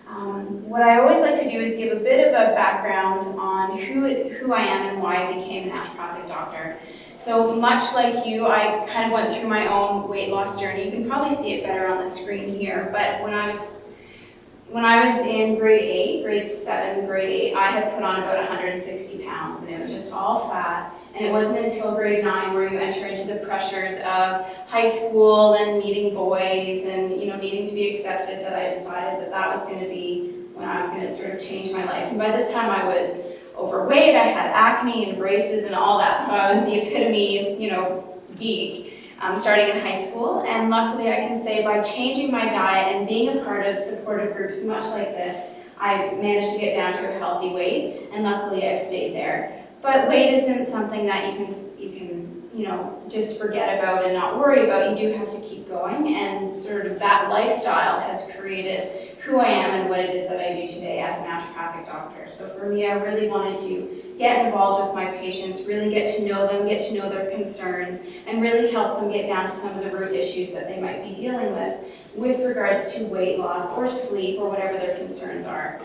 What I always like to do is give a bit of a background on who I am and why I became a naturopathic doctor. So much like you, I kind of went through my own weight loss journey. You can probably see it better on the screen here, but when I was in grade 7, grade 8, I had put on about 160 pounds, and it was just all fat. And it wasn't until grade 9 where you enter into the pressures of high school and meeting boys and needing to be accepted that I decided that was going to be when I was going to sort of change my life. And by this time I was overweight, I had acne and braces and all that, so I was the epitome, geek. Starting in high school, and luckily I can say by changing my diet and being a part of supportive groups much like this, I managed to get down to a healthy weight, and luckily I've stayed there. But weight isn't something that you can just forget about and not worry about. You do have to keep going, and sort of that lifestyle has created who I am and what it is that I do today as a naturopathic doctor. So for me, I really wanted to get involved with my patients, really get to know them, get to know their concerns, and really help them get down to some of the root issues that they might be dealing with regards to weight loss or sleep or whatever their concerns are.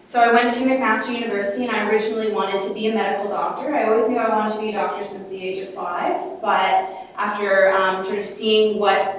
So I went to McMaster University, and I originally wanted to be a medical doctor. I always knew I wanted to be a doctor since the age of 5, but after sort of seeing what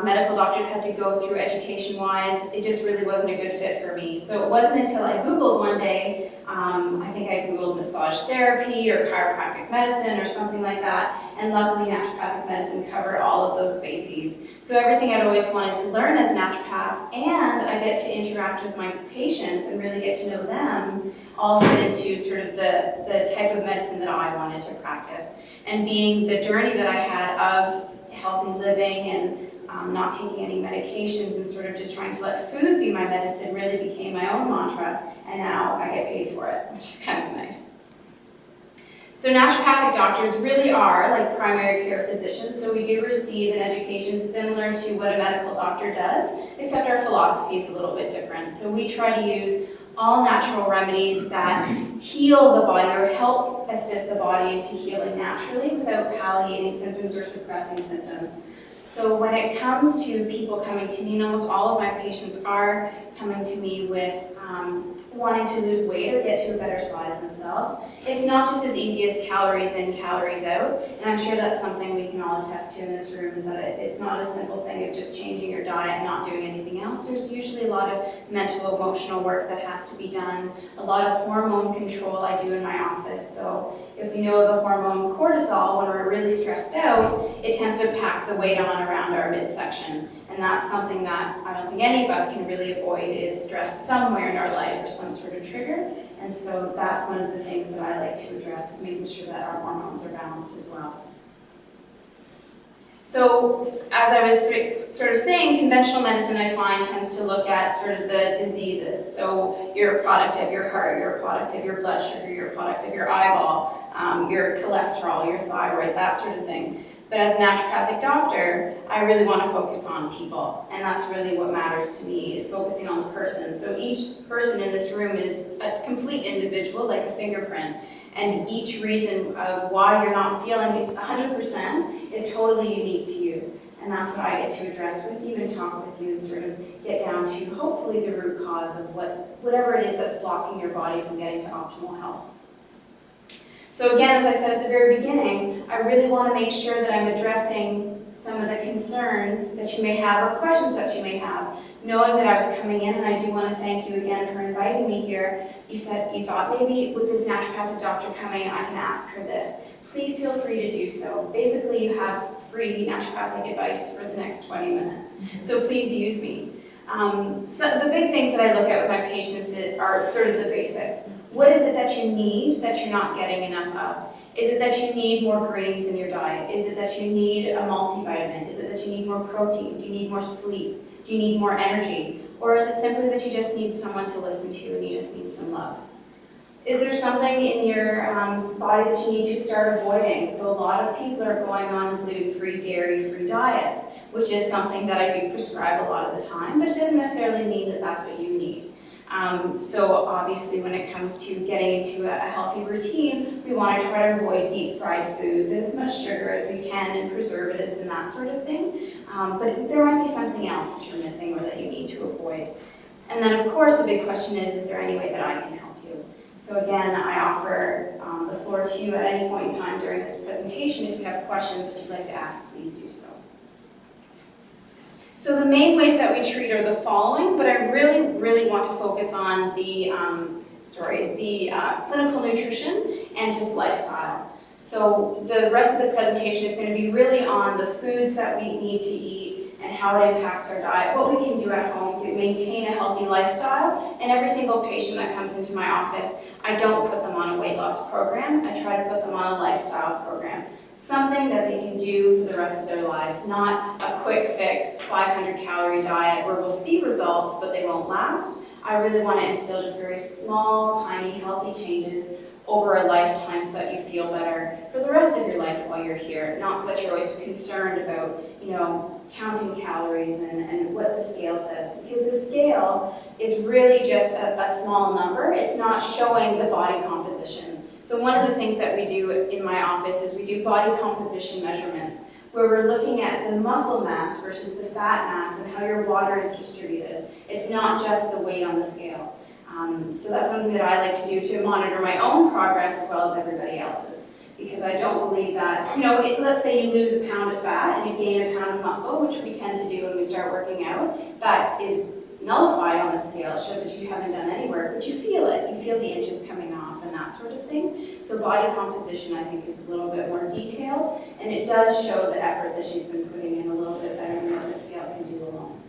medical doctors had to go through education-wise, it just really wasn't a good fit for me. So it wasn't until I Googled one day, I think I Googled massage therapy or chiropractic medicine or something like that, and luckily naturopathic medicine covered all of those bases. So everything I'd always wanted to learn as a naturopath, and I get to interact with my patients and really get to know them, all fit into sort of the type of medicine that I wanted to practice. And being the journey that I had of healthy living and not taking any medications and sort of just trying to let food be my medicine really became my own mantra, and now I get paid for it, which is kind of nice. So naturopathic doctors really are like primary care physicians, so we do receive an education similar to what a medical doctor does, except our philosophy is a little bit different. So we try to use all natural remedies that heal the body or help assist the body into healing naturally without palliating symptoms or suppressing symptoms. So when it comes to people coming to me, and almost all of my patients are coming to me with wanting to lose weight or get to a better size themselves, it's not just as easy as calories in, calories out. And I'm sure that's something we can all attest to in this room, is that it's not a simple thing of just changing your diet and not doing anything else. There's usually a lot of mental, emotional work that has to be done, a lot of hormone control I do in my office. So if we know the hormone cortisol, when we're really stressed out, it tends to pack the weight on around our midsection. And that's something that I don't think any of us can really avoid, is stress somewhere in our life or some sort of trigger. And so that's one of the things that I like to address, is making sure that our hormones are balanced as well. So as I was sort of saying, conventional medicine I find tends to look at sort of the diseases. So you're a product of your heart, you're a product of your blood sugar, you're a product of your eyeball, your cholesterol, your thyroid, that sort of thing. But as a naturopathic doctor, I really want to focus on people, and that's really what matters to me, is focusing on the person. So each person in this room is a complete individual, like a fingerprint, and each reason of why you're not feeling 100% is totally unique to you. And that's what I get to address with you and talk with you and sort of get down to hopefully the root cause of whatever it is that's blocking your body from getting to optimal health. So again, as I said at the very beginning, I really want to make sure that I'm addressing some of the concerns that you may have or questions that you may have. Knowing that I was coming in, and I do want to thank you again for inviting me here. You said you thought maybe with this naturopathic doctor coming, I can ask her this. Please feel free to do so. Basically, you have free naturopathic advice for the next 20 minutes. So please use me. So the big things that I look at with my patients are sort of the basics. What is it that you need that you're not getting enough of? Is it that you need more grains in your diet? Is it that you need a multivitamin? Is it that you need more protein? Do you need more sleep? Do you need more energy? Or is it simply that you just need someone to listen to and you just need some love? Is there something in your body that you need to start avoiding? So a lot of people are going on gluten-free, dairy-free diets, which is something that I do prescribe a lot of the time, but it doesn't necessarily mean that that's what you need. So obviously when it comes to getting into a healthy routine, we want to try to avoid deep fried foods and as much sugar as we can and preservatives and that sort of thing. But there might be something else that you're missing or that you need to avoid. And then of course the big question is there any way that I can help you? So again, I offer the floor to you at any point in time during this presentation. If you have questions that you'd like to ask, please do so. So the main ways that we treat are the following, but I really want to focus on the clinical nutrition and just lifestyle. So the rest of the presentation is going to be really on the foods that we need to eat and how it impacts our diet, what we can do at home to maintain a healthy lifestyle. And every single patient that comes into my office, I don't put them on a weight loss program. I try to put them on a lifestyle program. Something that they can do for the rest of their lives, not a quick fix, 500 calorie diet where we'll see results, but they won't last. I really want to instill just very small, tiny, healthy changes over a lifetime so that you feel better for the rest of your life while you're here, not so that you're always concerned about, counting calories and what the scale says, because the scale is really just a small number. It's not showing the body composition. So one of the things that we do in my office is we do body composition measurements, where we're looking at the muscle mass versus the fat mass and how your water is distributed. It's not just the weight on the scale. So that's something that I like to do to monitor my own progress as well as everybody else's. Because I don't believe that, let's say you lose a pound of fat and you gain a pound of muscle, which we tend to do when we start working out, that is nullified on the scale. It shows that you haven't done any work, but you feel it. You feel the inches coming off and that sort of thing. So body composition, I think, is a little bit more detailed, and it does show the effort that you've been putting in a little bit better than what the scale can do alone.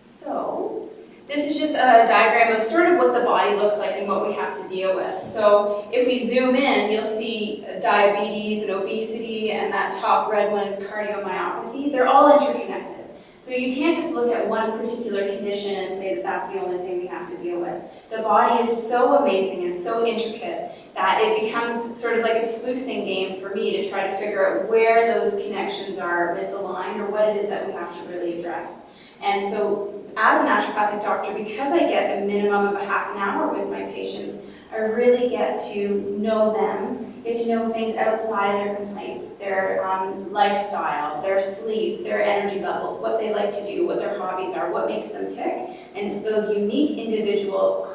So this is just a diagram of sort of what the body looks like and what we have to deal with. So if we zoom in, you'll see diabetes and obesity, and that top red one is cardiomyopathy. They're all interconnected. So you can't just look at one particular condition and say that that's the only thing we have to deal with. The body is so amazing and so intricate that it becomes sort of like a sleuthing game for me to try to figure out where those connections are misaligned or what it is that we have to really address. And so as a naturopathic doctor, because I get a minimum of a half an hour with my patients, I really get to know them, get to know things outside of their complaints, their lifestyle, their sleep, their energy levels, what they like to do, what their hobbies are, what makes them tick. And it's those unique individual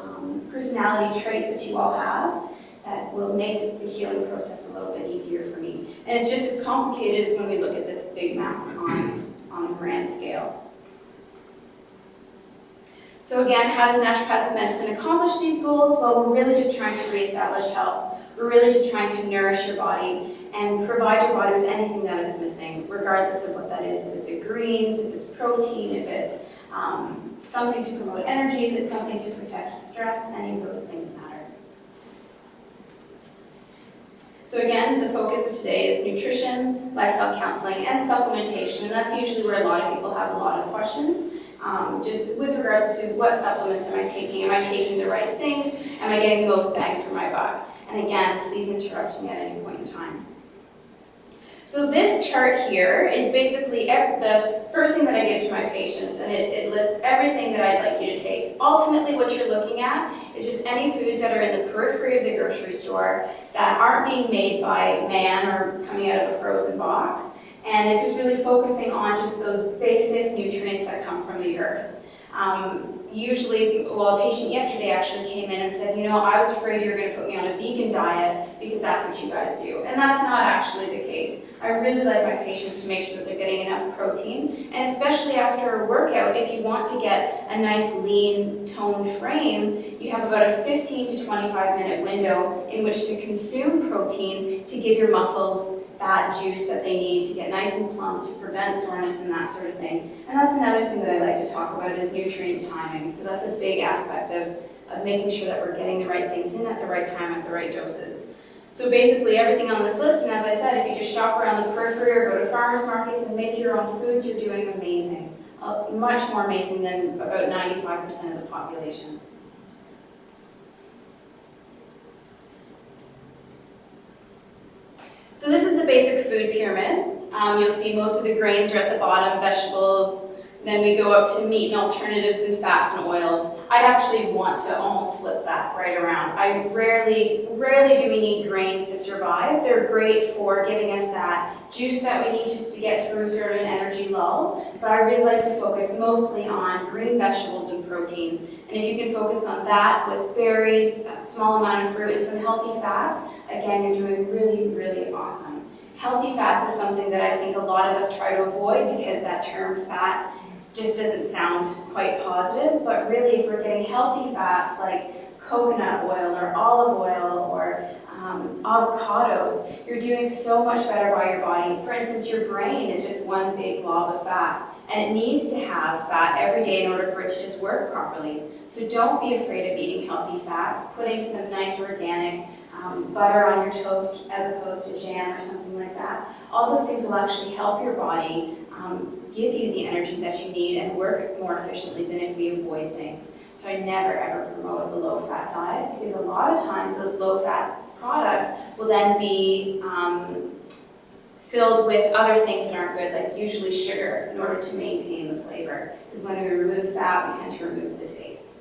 personality traits that you all have that will make the healing process a little bit easier for me. And it's just as complicated as when we look at this big map on a grand scale. So again, how does naturopathic medicine accomplish these goals? Well, we're really just trying to reestablish health. We're really just trying to nourish your body and provide your body with anything that is missing, regardless of what that is. If it's a greens, if it's protein, if it's something to promote energy, if it's something to protect stress, any of those things matter. So again, the focus of today is nutrition, lifestyle counseling, and supplementation. And that's usually where a lot of people have a lot of questions. Just with regards to what supplements am I taking? Am I taking the right things? Am I getting the most bang for my buck? And again, please interrupt me at any point in time. So this chart here is basically the first thing that I give to my patients, and it lists everything that I'd like you to take. Ultimately, what you're looking at is just any foods that are in the periphery of the grocery store that aren't being made by man or coming out of a frozen box. And it's just really focusing on just those basic nutrients that come from the earth. Usually, a patient yesterday actually came in and said, I was afraid you were going to put me on a vegan diet because that's what you guys do. And that's not actually the case. I really like my patients to make sure that they're getting enough protein. And especially after a workout, if you want to get a nice, lean, toned frame, you have about a 15 to 25 minute window in which to consume protein to give your muscles that juice that they need to get nice and plump, to prevent soreness and that sort of thing. And that's another thing that I like to talk about is nutrient timing. So that's a big aspect of making sure that we're getting the right things in at the right time at the right doses. So basically everything on this list, and as I said, if you just shop around the periphery or go to farmers markets and make your own foods, you're doing amazing. Much more amazing than about 95% of the population. So this is the basic food pyramid. You'll see most of the grains are at the bottom, vegetables, Then we go up to meat and alternatives and fats and oils. I'd actually want to almost flip that right around. Rarely do we need grains to survive. They're great for giving us that juice that we need just to get through sort of an energy lull. But I really like to focus mostly on green vegetables and protein. And if you can focus on that with berries, a small amount of fruit, and some healthy fats, again, you're doing really, really awesome. Healthy fats is something that I think a lot of us try to avoid because that term fat just doesn't sound quite positive, but really if we're getting healthy fats like coconut oil or olive oil or avocados, you're doing so much better by your body. For instance, your brain is just one big glob of fat, and it needs to have fat every day in order for it to just work properly. So don't be afraid of eating healthy fats, putting some nice organic butter on your toast as opposed to jam or something like that. All those things will actually help your body give you the energy that you need and work more efficiently than if we avoid things. So I never ever promote a low-fat diet because a lot of times those low-fat products will then be filled with other things that aren't good, like usually sugar, in order to maintain the flavor. Because when we remove fat, we tend to remove the taste.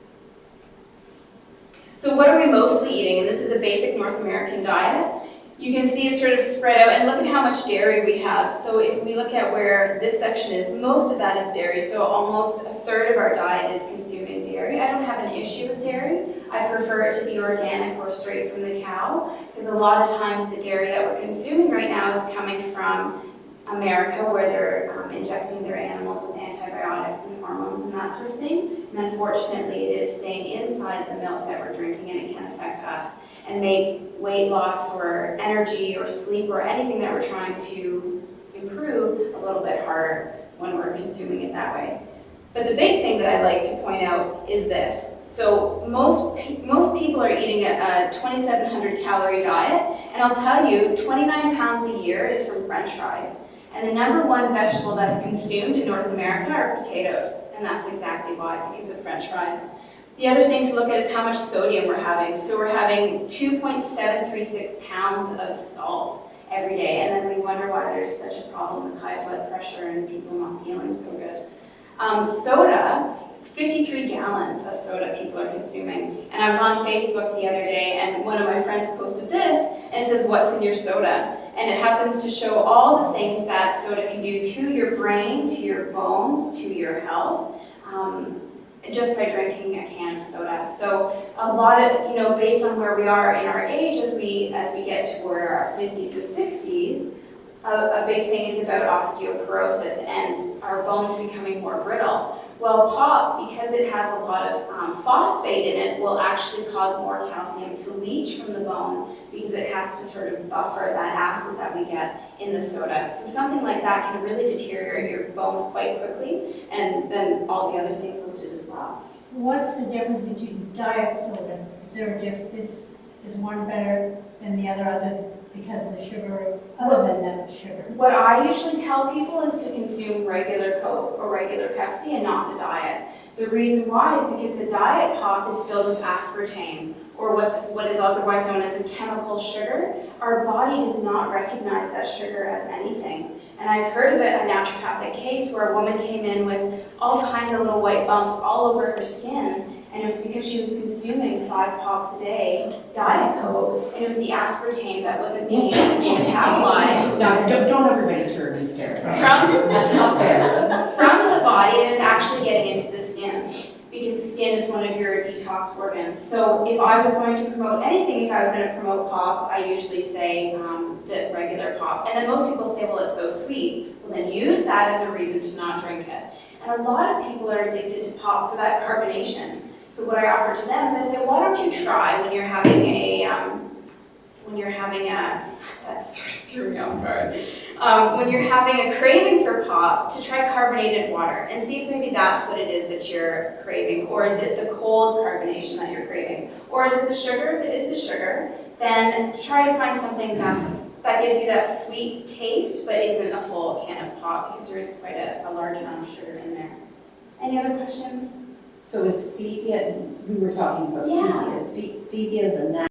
So what are we mostly eating? And this is a basic North American diet. You can see it's sort of spread out, and look at how much dairy we have. So if we look at where this section is, most of that is dairy, so almost a third of our diet is consuming dairy. I don't have an issue with dairy. I prefer it to be organic or straight from the cow, because a lot of times the dairy that we're consuming right now is coming from America, where they're injecting their animals with antibiotics and hormones and that sort of thing. And unfortunately, it is staying inside the milk that we're drinking, and it can affect us and make weight loss or energy or sleep or anything that we're trying to improve a little bit harder when we're consuming it that way. But the big thing that I like to point out is this. So most people are eating a 2,700 calorie diet, and I'll tell you, 29 pounds a year is from French fries. And the number one vegetable that's consumed in North America are potatoes, and that's exactly why, because of French fries. The other thing to look at is how much sodium we're having. So we're having 2.736 pounds of salt every day, and then we wonder why there's such a problem with high blood pressure and people not feeling so good. Soda, 53 gallons of soda people are consuming. And I was on Facebook the other day, and one of my friends posted this, and it says, "What's in your soda?" And it happens to show all the things that soda can do to your brain, to your bones, to your health, just by drinking a can of soda. So a lot of, based on where we are in our age, as we get toward our 50s and 60s, a big thing is about osteoporosis and our bones becoming more brittle. Well, pop, because it has a lot of phosphate in it, will actually cause more calcium to leach from the bone because it has to sort of buffer that acid that we get in the soda. So something like that can really deteriorate your bones quite quickly, and then all the other things listed as well. What's the difference between diet soda? Is there a difference? Is one better than the other because of the sugar, other than the sugar? What I usually tell people is to consume regular Coke or regular Pepsi and not the diet. The reason why is because the diet pop is filled with aspartame, or what is otherwise known as a chemical sugar. Our body does not recognize that sugar as anything. And I've heard of a naturopathic case where a woman came in with all kinds of little white bumps all over her skin, and it was because she was consuming 5 pops a day, Diet Coke, and it was the aspartame that wasn't being able to be metabolized. Don't everybody turn and stare. That's not fair. From the body, it is actually getting into the skin, because the skin is one of your detox organs. So if I was going to promote anything, if I was going to promote pop, I usually say the regular pop. And then most people say, well, it's so sweet. Well, then use that as a reason to not drink it. And a lot of people are addicted to pop for that carbonation. So what I offer to them is I say, why don't you try when you're having that sort of threw me off guard. When you're having a craving for pop, to try carbonated water and see if maybe that's what it is that you're craving, or is it the cold carbonation that you're craving, or is it the sugar? If it is the sugar, then try to find something that gives you that sweet taste, but isn't a full can of pop, because there is quite a large amount of sugar in there. Any other questions? So is stevia, we were talking about Yeah. stevia. Stevia is a